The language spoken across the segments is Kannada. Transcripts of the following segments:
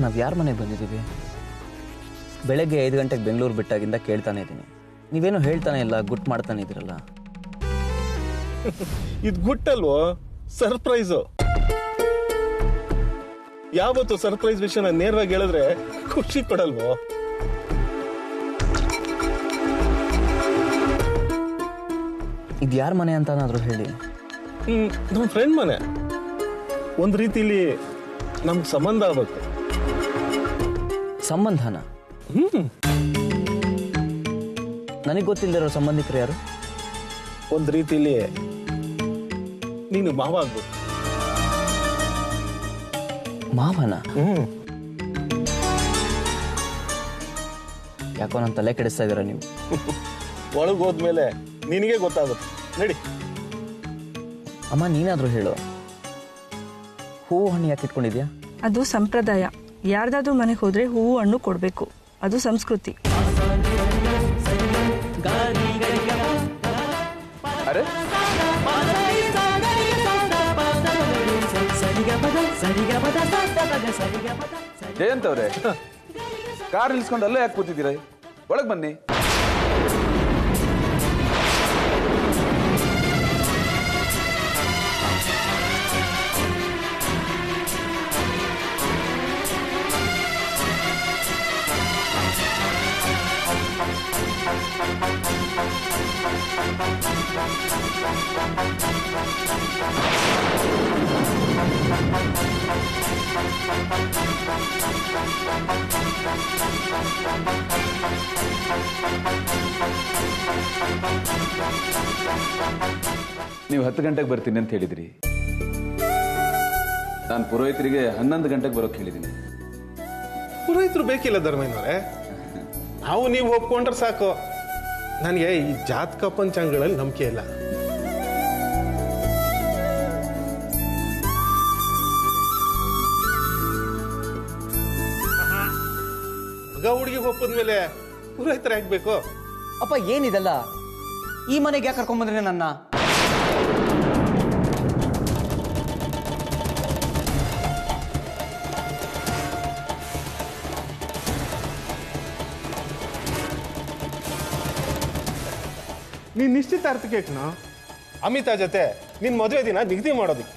ನಾವು ಯಾರ ಮನೆಗೆ ಬಂದಿದ್ದೀವಿ? ಬೆಳಗ್ಗೆ 5 ಗಂಟೆಗೆ ಬೆಂಗಳೂರು ಬಿಟ್ಟಾಗಿಂದ ಕೇಳ್ತಾನೆ ಇದ್ದೀನಿ. ನೀವೇನು ಹೇಳ್ತಾನೆ ಇಲ್ಲ, ಗುಟ್ ಮಾಡ್ತಾನೆ ಇದ್ದೀರಲ್ಲ. ಇದು ಗುಟ್ಟಲ್ವೋ, ಸರ್ಪ್ರೈಸು. ಯಾವತ್ತು ಸರ್ಪ್ರೈಸ್ ವಿಷಯನ ನೇರವಾಗಿ ಹೇಳಿದ್ರೆ ಖುಷಿ ಪಡಲ್ವೋ? ಇದು ಯಾರ ಮನೆ ಅಂತಾನಾದ್ರೂ ಹೇಳಿ. ನಮ್ಮ ಫ್ರೆಂಡ್ ಮನೆ. ಒಂದ್ ರೀತಿಲಿ ನಮ್ಗೆ ಸಂಬಂಧ ಆಗ್ಬೇಕು. ಸಂಬಂಧನ? ನನಗೆ ಗೊತ್ತಿಲ್ಲದಿರೋ ಸಂಬಂಧಿಕರು ಯಾರು? ಒಂದ್ ರೀತಿಲಿ ನೀನು ಮಾವ ಆಗ್ಬೇಕು. ಮಾವನ? ಯಾಕೋ ನನ್ನ ತಲೆ ಕೆಡಿಸ್ತಾ ಇದ್ದೀರಾ ನೀವು. ಒಳಗೆ ಹೋದ್ಮೇಲೆ ನಿನಗೆ ಗೊತ್ತಾಗುತ್ತೆ, ನಡಿ. ಅಮ್ಮ, ನೀನಾದ್ರೂ ಹೇಳು, ಹೂವು ಹಣ್ಣು ಯಾಕೆ ಇಟ್ಕೊಂಡಿದ್ಯಾ? ಅದು ಸಂಪ್ರದಾಯ. ಯಾರ್ದಾದ್ರೂ ಮನೆಗೆ ಹೋದ್ರೆ ಹೂವು ಹಣ್ಣು ಕೊಡ್ಬೇಕು, ಅದು ಸಂಸ್ಕೃತಿ. ಅರೆ ಜಯಂತ್ ಅವ್ರೆ, ಕಾರ್ ನಿಲ್ಸ್ಕೊಂಡು ಅಲ್ಲೇ ಯಾಕೆ ಕೂತಿದ್ದೀರ? ಒಳಗೆ ಬನ್ನಿ. ನೀವು 10 ಗಂಟೆಗೆ ಬರ್ತೀನಿ ಅಂತ ಹೇಳಿದ್ರಿ. ನಾನು ಪುರೋಹಿತರಿಗೆ 11 ಗಂಟೆಗೆ ಬರೋಕೆ ಹೇಳಿದ್ದೀನಿ. ಪುರೋಹಿತರು ಬೇಕಿಲ್ಲ ಧರ್ಮೇನವ್ರೆ, ನಾವು ನೀವು ಒಪ್ಕೊಂಡ್ರೆ ಸಾಕು. ನನಗೆ ಈ ಜಾತಕ ಪಂಚಾಂಗಗಳಲ್ಲಿ ನಂಬಿಕೆ ಇಲ್ಲ. ಮಗ ಹುಡುಗಿ ಒಪ್ಪದ್ಮೇಲೆ ಪುರೋಹಿತರು ಆಗ್ಬೇಕು. ಅಪ್ಪ, ಏನಿದೆಲ್ಲ? ಈ ಮನೆಗೆ ಯಾಕೆ ಕರ್ಕೊಂಡ್ಬಂದ್ರೆ ನನ್ನ? ನೀನ್ ನಿಶ್ಚಿತಾರ್ಥಕ್ಕೆ ಕಣ ಅಮಿತಾ ಜೊತೆ ನಿನ್ ಮದುವೆ ದಿನ ನಿಗದಿ ಮಾಡೋದಕ್ಕೆ.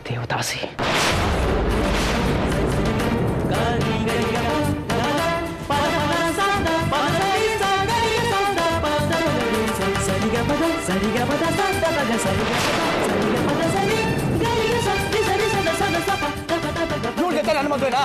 ದೇವದಾಸಿ. ನನ್ನ ಮದುವೆನಾ?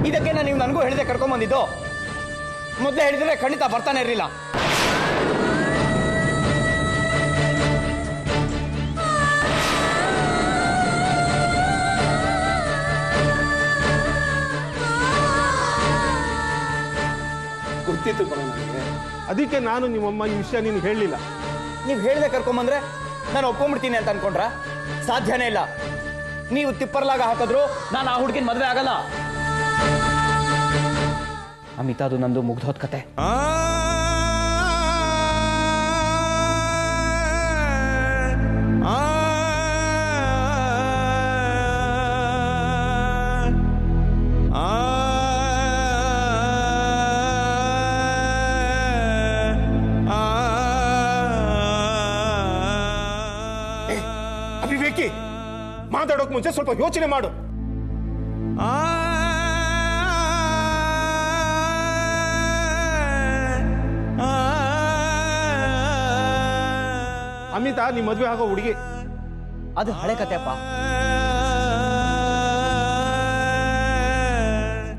ಇದಕ್ಕೆ ನೀವು ನನಗೂ ಹೇಳಿದೆ ಕರ್ಕೊಂಡ್ಬಂದಿದ್ದು. ಮೊದಲೇ ಹೇಳಿದ್ರೆ ಖಂಡಿತ ಬರ್ತಾನೆ ಇರಲಿಲ್ಲ. ಗೊತ್ತಿತ್ತು ಕಣ ನನಗೆ, ಅದಕ್ಕೆ ನಾನು ನಿಮ್ಮಮ್ಮ ಈ ವಿಷಯ ನಿನ್ಗೆ ಹೇಳಲಿಲ್ಲ. ನೀವು ಹೇಳಿದೆ ಕರ್ಕೊಂಬಂದ್ರೆ ನಾನು ಒಪ್ಕೊಂಡ್ಬಿಡ್ತೀನಿ ಅಂತ ಅನ್ಕೊಂಡ್ರ? ಸಾಧ್ಯನೇ ಇಲ್ಲ. ನೀವು ತಿಪ್ಪರ್ಲಾಗ ಹಾಕಿದ್ರು ನಾನು ಆ ಹುಡುಗಿನ ಮದುವೆ ಆಗಲ್ಲ. ಅಮಿತಾದು ನಂದು ಮುಗ್ದೋದ್ ಕತೆ. ಅವಿವೇಕಿ, ಮಾತಾಡೋಕ್ ಮುಂಚೆ ಸ್ವಲ್ಪ ಯೋಚನೆ ಮಾಡು. ಅಮಿತಾ ನಿಮ್ ಮದ್ವೆ ಆಗೋ ಹುಡುಗಿ. ಅದು ಹಳೆ ಕತೆ ಅಪ್ಪ.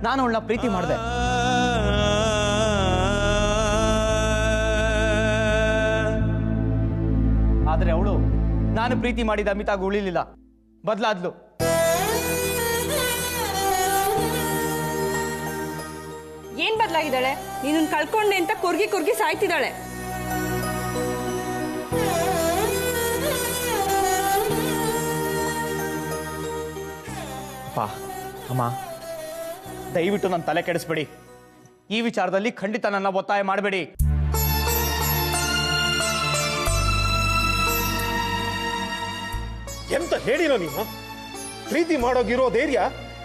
ನಾನು ಅವಳನ್ನ ಪ್ರೀತಿ ಮಾಡಿದೆ. ಆದ್ರೆ ಅವಳು ನಾನು ಪ್ರೀತಿ ಮಾಡಿದ ಅಮಿತಾಗ ಉಳಿಲಿಲ್ಲ, ಬದಲಾದ್ಲು. ಏನ್ ಬದಲಾಗಿದ್ದಾಳೆ? ನೀನು ಕಳ್ಕೊಂಡೆ ಅಂತ ಕೊರ್ಗಿ ಸಾಯ್ತಿದ್ದಾಳೆ. ಅಪ್ಪ ಅಮ್ಮ ದಯವಿಟ್ಟು ನನ್ನ ತಲೆ ಕೆಡಿಸ್ಬೇಡಿ. ಈ ವಿಚಾರದಲ್ಲಿ ಖಂಡಿತ ನನ್ನ ಒತ್ತಾಯ ಮಾಡಬೇಡಿ. ಎಂತ ಹೇಳಿರೋ ನೀವು? ಪ್ರೀತಿ ಮಾಡೋಗಿರೋ ಧೈರ್ಯ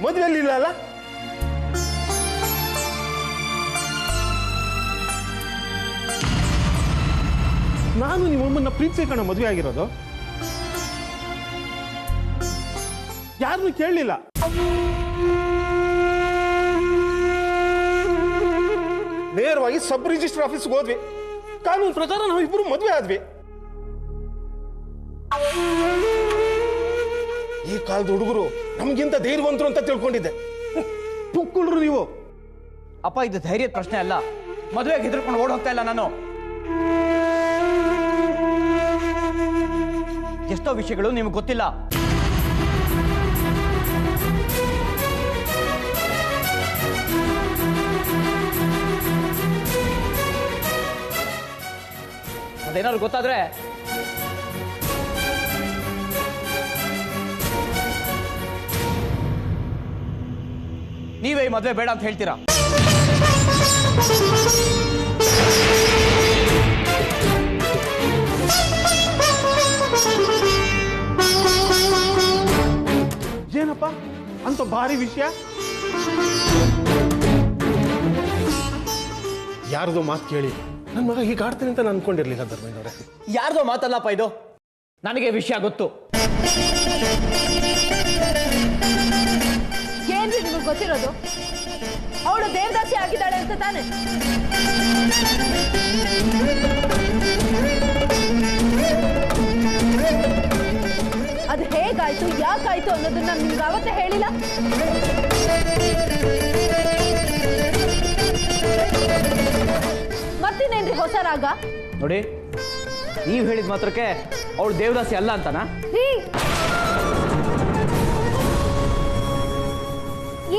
ಮದುವೆಯಲ್ಲಿಲ್ಲ ಅಲ್ಲ? ನಾನು ನಿಮ್ಮಮ್ಮನ್ನ ಪ್ರೀತಿಸಿ ಕಣ ಮದುವೆ ಆಗಿರೋದು. ಯಾರನ್ನು ಕೇಳಲಿಲ್ಲ. ನೇರವಾಗಿ ಸಬ್ ರಿಜಿಸ್ಟರ್ ಆಫೀಸ್ಗೆ ಹೋದ್ವಿ. ಕಾನೂನು ಪ್ರಕಾರ ನಾವು ಇಬ್ಬರು ಮದುವೆ ಆದ್ವಿ. ಈ ಕಾಲದ ಹುಡುಗರು ನಮ್ಗಿಂತ ಧೈರ್ಯವಂತರು ಅಂತ ತಿಳ್ಕೊಂಡಿದ್ದೆ. ಪುಕ್ಕುಳ್ರು ನೀವು. ಅಪ್ಪ ಇದು ಧೈರ್ಯದ ಪ್ರಶ್ನೆ ಅಲ್ಲ. ಮದುವೆಗೆ ಹೆದರ್ಕೊಂಡು ಓಡ್ ಹೋಗ್ತಾ ಇಲ್ಲ ನಾನು. ಎಷ್ಟೋ ವಿಷಯಗಳು ನಿಮ್ಗೆ ಗೊತ್ತಿಲ್ಲ. ಅದೇನಾದ್ರು ಗೊತ್ತಾದ್ರೆ ನೀವೇ ಈ ಮದುವೆ ಬೇಡ ಅಂತ ಹೇಳ್ತೀರಾ? ಏನಪ್ಪ ಅಂತ ಭಾರಿ ವಿಷಯ? ಯಾರ್ದೋ ಮಾತು ಕೇಳಿ ನನ್ನ ಮಗ ಹೀಗೆ ಆಡ್ತೀನಿ ಅಂತ ನಾನು ಅನ್ಕೊಂಡಿರ್ಲಿಲ್ಲ ಧರ್ಮೇಂದ್ರವ್ರೆ. ಯಾರ್ದೋ ಮಾತಲ್ಲಪ್ಪ ಇದು. ನನಗೆ ವಿಷಯ ಗೊತ್ತು. ಏನ್ರಿ ನಿಮಗೆ ಗೊತ್ತಿರೋದು? ಅವಳು ದೇವದಾಸಿ ಆಗಿದ್ದಾಳೆ ಅಂತ ತಾನೆ? ಅದು ಹೇಗಾಯ್ತು, ಯಾಕಾಯ್ತು ಅನ್ನೋದನ್ನ ನಿಮ್ಗೆ ಅವತ್ತೇ ಹೇಳಿಲ್ಲ? ಮತ್ತಿನೇನ್ರಿ ಹೊಸ ರಾಗ? ನೋಡಿ, ನೀವು ಹೇಳಿದ ಮಾತ್ರಕ್ಕೆ ಅವಳು ದೇವದಾಸಿ ಅಲ್ಲ ಅಂತನಾ?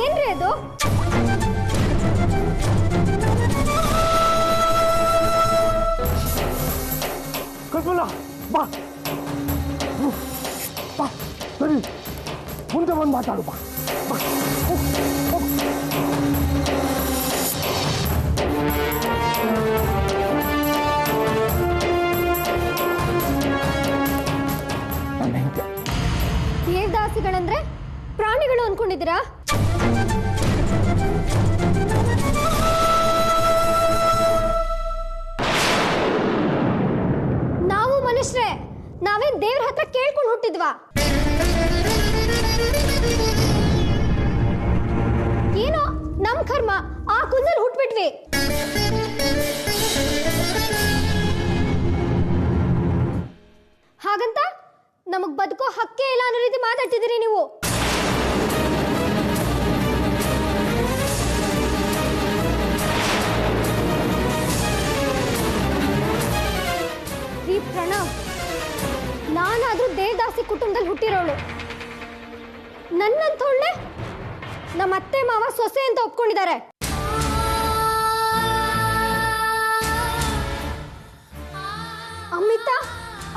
ಏನ್ರಿ ಅದು? ಬಾ ಬಾ, ಸರಿ ಮುಂದೆ ಬಂದು ಮಾತಾಡು. ಬಾ ದೇವದಾಸಿಗಳಂದ್ರೆ ಪ್ರಾಣಿಗಳು ಅನ್ಕೊಂಡಿದ್ದೀರಾ? ನಾವು ಮನುಷ್ಯರೇ, ನಾವೇನ್ ದೇವ್ರ ಹತ್ರ ಕೇಳ್ಕೊಂಡು ಹುಟ್ಟಿದ್ವಾ? ಏನೋ ನಮ್ ಕರ್ಮ, ಆ ಕುಂದಲ್ಲಿ ಹುಟ್ಬಿಟ್ವಿ. ಹಾಗಂತ ನಮಗ್ ಬದುಕೋ ಹಕ್ಕೇ ಇಲ್ಲ ಅನ್ನೋ ರೀತಿ ಮಾತಾಡ್ತಿದ್ದೀರಿ ನೀವು. ಈ ಪ್ರಣವ್, ನಾನಾದ್ರೂ ದೇವದಾಸಿ ಕುಟುಂಬದಲ್ಲಿ ಹುಟ್ಟಿರೋಳು. ನನ್ನಂತೋಳ್ಳೆ ನಮ್ಮ ಅತ್ತೆ ಮಾವ ಸೊಸೆ ಅಂತ ಒಪ್ಕೊಂಡಿದ್ದಾರೆ. ಅಮಿತಾ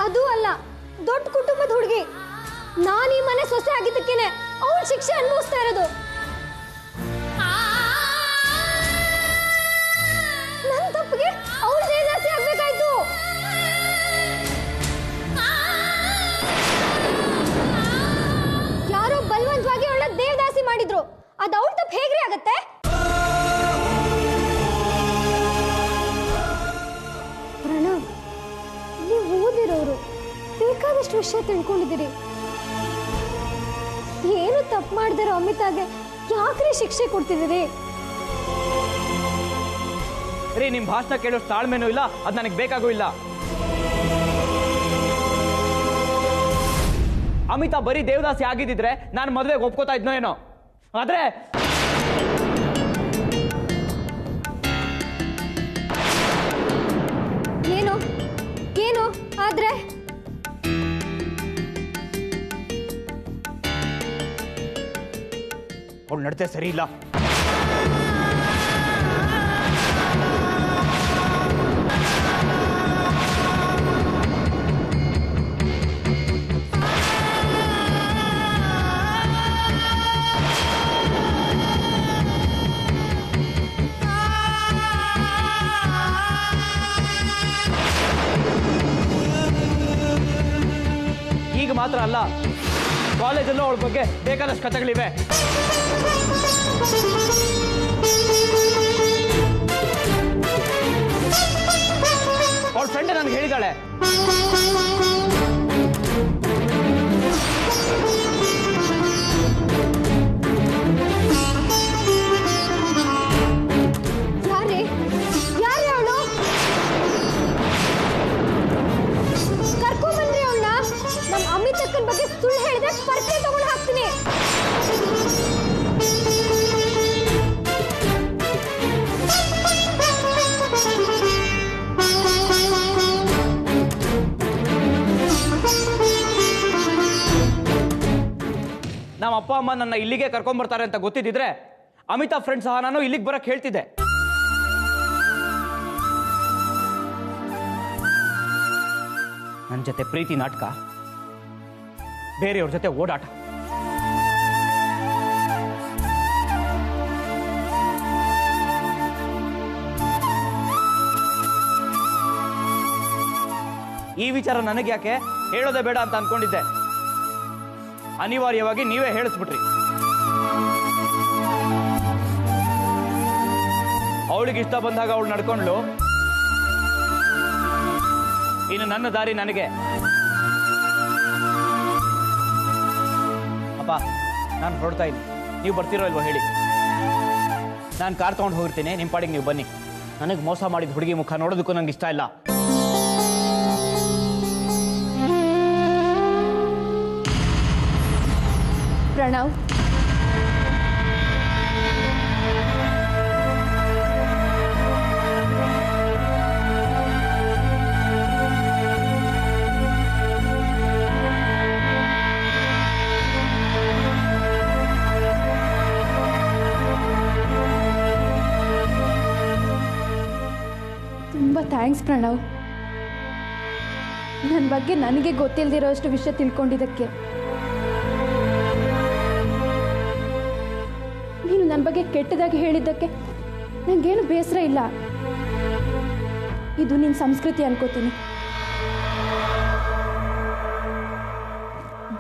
ಅದು ಅಲ್ಲ, ದೊಡ್ಡ ಕುಟುಂಬದ ಹುಡುಗಿ. ನಾನು ಈ ಮನೆ ಸೊಸೆ ಆಗಿದ್ದಕ್ಕೇನೆ ಅವಳು ಶಿಕ್ಷೆ ಅನುಭವಿಸ್ತಾ ಇರೋದು. ನನ್ನ ತಪ್ಪಿಗೆ ಅವಳು ದೇವದಾಸಿ ಆಗ್ಬೇಕಾಯ್ತು. ಯಾರೋ ಬಲವಂತವಾಗಿ ಅವಳ ದೇವದಾಸಿ ಮಾಡಿದ್ರು. ಅದು ಅವಳ ತಪ್ಪು ಹೇಗ್ರಿ ಆಗತ್ತೆ? ಪ್ರಣವ್, ನೀವು ಓದಿರೋರು, ಬೇಕಾದಷ್ಟು ವಿಷಯ ತಿಳ್ಕೊಂಡಿದ್ದೀರಿ. ಏನು ತಪ್ಪು ಮಾಡಿದಾರೋ ಅಮಿತಾಗೆ ಯಾಕ್ರಿ ಶಿಕ್ಷೆ ಕೊಡ್ತಿದ್ದೀರಿ? ರೀ, ನಿಮ್ ಭಾಷಣ ಕೇಳೋ ತಾಳ್ಮೆನೂ ಇಲ್ಲ, ಅದು ನನಗೆ ಬೇಕಾಗೂ ಇಲ್ಲ. ಅಮಿತಾ ಬರೀ ದೇವದಾಸಿ ಆಗಿದ್ದಿದ್ರೆ ನಾನು ಮದುವೆಗೆ ಒಪ್ಕೋತಾ ಇದ್ನೋ ಏನೋ. ಆದ್ರೆ ಏನು ಏನು ಆದ್ರೆ ಅವಳು ನಡತೆ ಸರಿ ಇಲ್ಲ. ಮಾತ್ರ ಅಲ್ಲ, ಕಾಲೇಜಲ್ಲೂ ಅವಳ ಬಗ್ಗೆ ಬೇಕಾದಷ್ಟು ಕಥೆಗಳಿವೆ. ಅವಳ ಫ್ರೆಂಡ್ ನನಗೆ ಹೇಳಿದಾಳೆ. ಬಗ್ಗೆ ಸುಳ್ಳು ಹೇಳಿದ್ರೆ ಪರ್ಕೆ ತಗೊಂಡು ಹಾಕ್ತೀನಿ. ನಮ್ಮ ಅಪ್ಪ ಅಮ್ಮ ನನ್ನ ಇಲ್ಲಿಗೆ ಕರ್ಕೊಂಡ್ಬರ್ತಾರೆ ಅಂತ ಗೊತ್ತಿದ್ದಿದ್ರೆ ಅಮಿತಾ ಫ್ರೆಂಡ್ ಸಹ ನಾನು ಇಲ್ಲಿಗೆ ಬರಕ್ ಹೇಳ್ತಿದ್ದೆ. ನನ್ನ ಜೊತೆ ಪ್ರೀತಿ ನಾಟಕ, ಬೇರೆಯವ್ರ ಜೊತೆ ಓಡಾಟ. ಈ ವಿಚಾರ ನನಗೆ ಯಾಕೆ ಹೇಳೋದೇ ಬೇಡ ಅಂತ ಅನ್ಕೊಂಡಿದ್ದೆ. ಅನಿವಾರ್ಯವಾಗಿ ನೀವೇ ಹೇಳಿಸ್ಬಿಟ್ರಿ. ಅವಳಿಗೆ ಇಷ್ಟ ಬಂದಾಗ ಅವಳು ನಡ್ಕೊಂಡ್ಲು, ಇನ್ನು ನನ್ನ ದಾರಿ ನನಗೆ. ಅಪ್ಪ, ನಾನು ಹೊರಡ್ತಾ ಇದ್ದೀನಿ. ನೀವು ಬರ್ತಿರೋ ಇಲ್ವೋ ಹೇಳಿ. ನಾನು ಕಾರ್ ತಗೊಂಡು ಹೋಗಿರ್ತೀನಿ, ನಿಮ್ಮ ಪಾಡಿಗೆ ನೀವು ಬನ್ನಿ. ನನಗೆ ಮೋಸ ಮಾಡಿದ ಹುಡುಗಿ ಮುಖ ನೋಡೋದಕ್ಕೂ ನಂಗೆ ಇಷ್ಟ ಇಲ್ಲ. ಪ್ರಣವ್, ತುಂಬ ಥ್ಯಾಂಕ್ಸ್ ಪ್ರಣವ್. ನನ್ನ ಬಗ್ಗೆ ನನಗೆ ಗೊತ್ತಿಲ್ಲದಿರೋ ಅಷ್ಟು ವಿಷಯ ತಿಳ್ಕೊಂಡಿದ್ದಕ್ಕೆ. ನೀನು ನನ್ನ ಬಗ್ಗೆ ಕೆಟ್ಟದಾಗಿ ಹೇಳಿದ್ದಕ್ಕೆ ನನಗೇನು ಬೇಸರ ಇಲ್ಲ. ಇದು ನಿನ್ನ ಸಂಸ್ಕೃತಿ ಅನ್ಕೋತೀನಿ.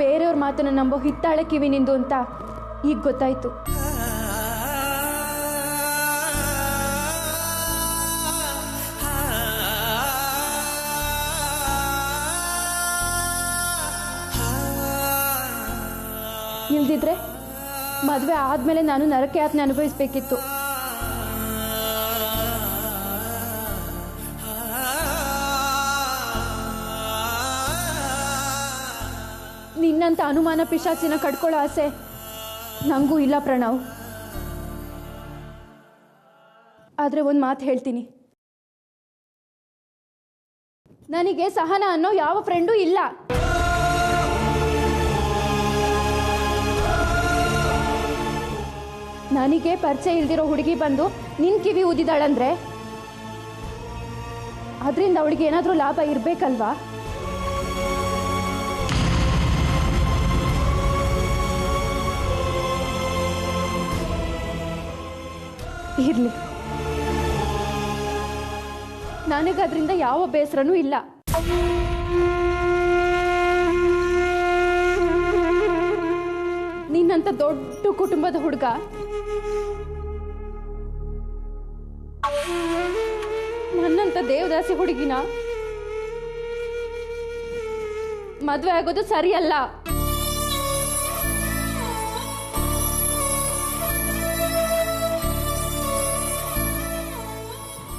ಬೇರೆಯವ್ರ ಮಾತನ್ನು ನಂಬೋ ಹಿತ್ತಾಳೆ ಕಿವಿ ನಿಂದು ಅಂತ ಈಗ ಗೊತ್ತಾಯ್ತು. ಇಲ್ದಿದ್ರೆ ಮದುವೆ ಆದ್ಮೇಲೆ ನಾನು ನರಕ ಯಾತನೆ ಅನುಭವಿಸ್ಬೇಕಿತ್ತು. ನಿನ್ನಂತ ಅನುಮಾನ ಪಿಶಾಚಿನ ಕಡ್ಕೊಳ್ಳೋ ಆಸೆ ನಂಗೂ ಇಲ್ಲ ಪ್ರಣವ್. ಆದ್ರೆ ಒಂದು ಮಾತು ಹೇಳ್ತೀನಿ, ನನಗೆ ಸಹನ ಅನ್ನೋ ಯಾವ ಫ್ರೆಂಡೂ ಇಲ್ಲ. ನನಗೆ ಪರಿಚಯ ಇಲ್ದಿರೋ ಹುಡುಗಿ ಬಂದು ನಿನ್ ಕಿವಿ ಊದಿದಾಳಂದ್ರೆ ಅದರಿಂದ ಅವಳಿಗೆ ಏನಾದರೂ ಲಾಭ ಇರಬೇಕಲ್ವಾ? ಇರ್ಲಿ, ನನಗದ್ರಿಂದ ಯಾವ ಬೇಸರನೂ ಇಲ್ಲ. ನಿನ್ನಂತ ದೊಡ್ಡ ಕುಟುಂಬದ ಹುಡುಗ ನನ್ನಂತ ದೇವದಾಸಿ ಹುಡುಗಿನ ಮದುವೆ ಆಗೋದು ಸರಿಯಲ್ಲ.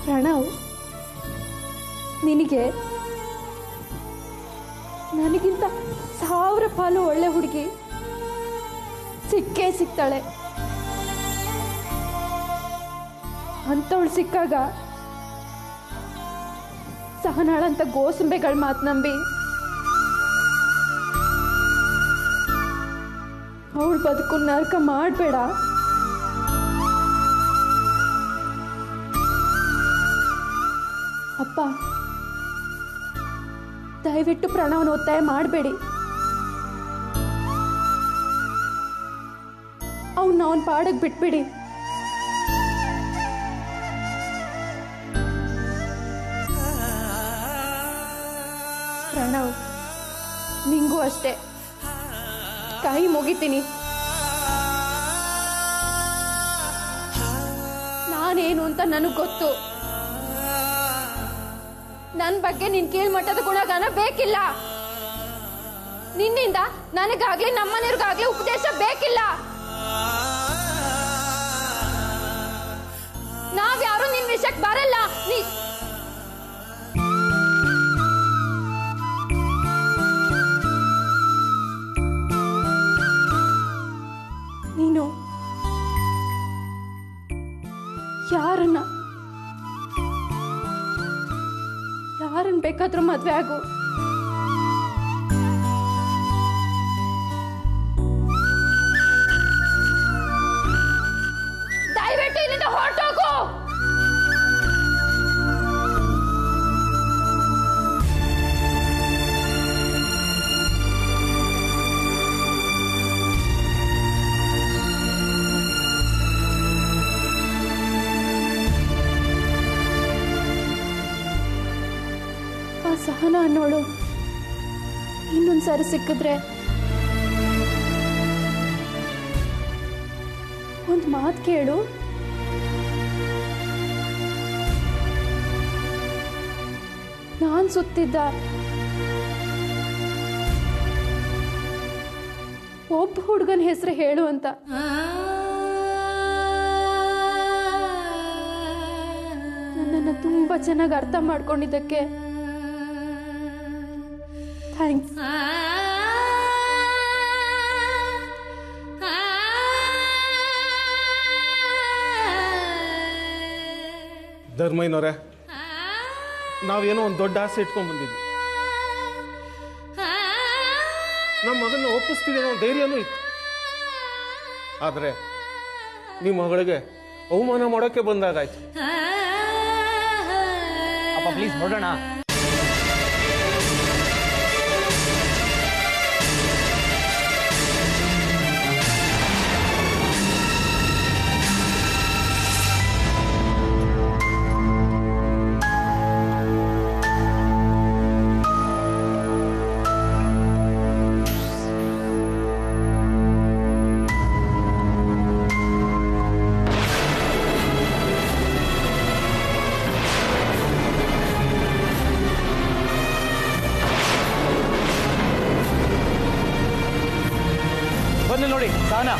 ಪ್ರಣವ್, ನಿನಗೆ ನನಗಿಂತ 1000 ಪಾಲು ಒಳ್ಳೆ ಹುಡುಗಿ ಸಿಕ್ಕೇ ಸಿಗ್ತಾಳೆ. ಅಂಥವಳು ಸಿಕ್ಕಾಗ ಸಹನಾಳಂತ ಗೋಸಂಬೆಗಳ ಮಾತು ನಂಬಿ ಅವಳು ಬದುಕು ನರಕ ಮಾಡಬೇಡ. ಅಪ್ಪ, ದಯವಿಟ್ಟು ಪ್ರಣವನ ಒತ್ತಾಯ ಮಾಡಬೇಡಿ. ಅವನ ಪಾಡಕ್ಕೆ ಬಿಟ್ಬಿಡಿ. ಪ್ರಣವ್, ನಿಂಗೂ ಅಷ್ಟೇ. ಕೈ ಮುಗಿತೀನಿ. ನಾನೇನು ಅಂತ ನನಗ್ ಗೊತ್ತು. ನನ್ ಬಗ್ಗೆ ನಿನ್ ಕೀಳ್ಮಟ್ಟದ ಗುಣಗಾನ ಬೇಕಿಲ್ಲ. ನಿನ್ನಿಂದ ನನಗಾಗ್ಲಿ ನಮ್ಮನೆಯವ್ರಿಗಾಗ್ಲಿ ಉಪದೇಶ ಬೇಕಿಲ್ಲ. ನಾವ್ಯಾರು ನಿನ್ ವಿಷಯಕ್ಕೆ ಬರಲ್ಲ. ನೀನು ಯಾರನ್ನ ಬೇಕಾದ್ರೂ ಮದ್ವೆ ಆಗು. ದಯವಿಟ್ಟು ಇಲ್ಲಿಂದ ಹೊರಟೋಗು. ಸಹನ ಅನ್ನೋಳು ಇನ್ನೊಂದ್ಸಾರಿ ಸಿಕ್ಕಿದ್ರೆ ಒಂದ್ ಮಾತು ಕೇಳು. ನಾನ್ ಸುತ್ತಿದ್ದ ಒಬ್ಬ ಹುಡುಗನ ಹೆಸರು ಹೇಳು ಅಂತ. ನನ್ನನ್ನು ತುಂಬಾ ಚೆನ್ನಾಗಿ ಅರ್ಥ ಮಾಡ್ಕೊಂಡಿದ್ದಕ್ಕೆ ಥ್ಯಾಂಕ್ಸ್. ಧರ್ಮಯ್ಯನವ್ರೆ, ನಾವೇನೋ ಒಂದು ದೊಡ್ಡ ಆಸೆ ಇಟ್ಕೊಂಡ್ ಬಂದಿದ್ವಿ. ನಮ್ಮ ಮಗನ ಒಪ್ಪಿಸ್ತೀವಿ ಅನ್ನೋ ಧೈರ್ಯನೂ ಇತ್ತು. ಆದರೆ ನಿಮ್ಮ ಮಗಳಿಗೆ ಅವಮಾನ ಮಾಡೋಕ್ಕೆ ಬಂದಾಗಾಯ್ತು. ಅಪ್ಪ ಪ್ಲೀಸ್ ಹೊರಡೋಣ. ಬಂದು ನೋಡಿ ಸಹನಾ.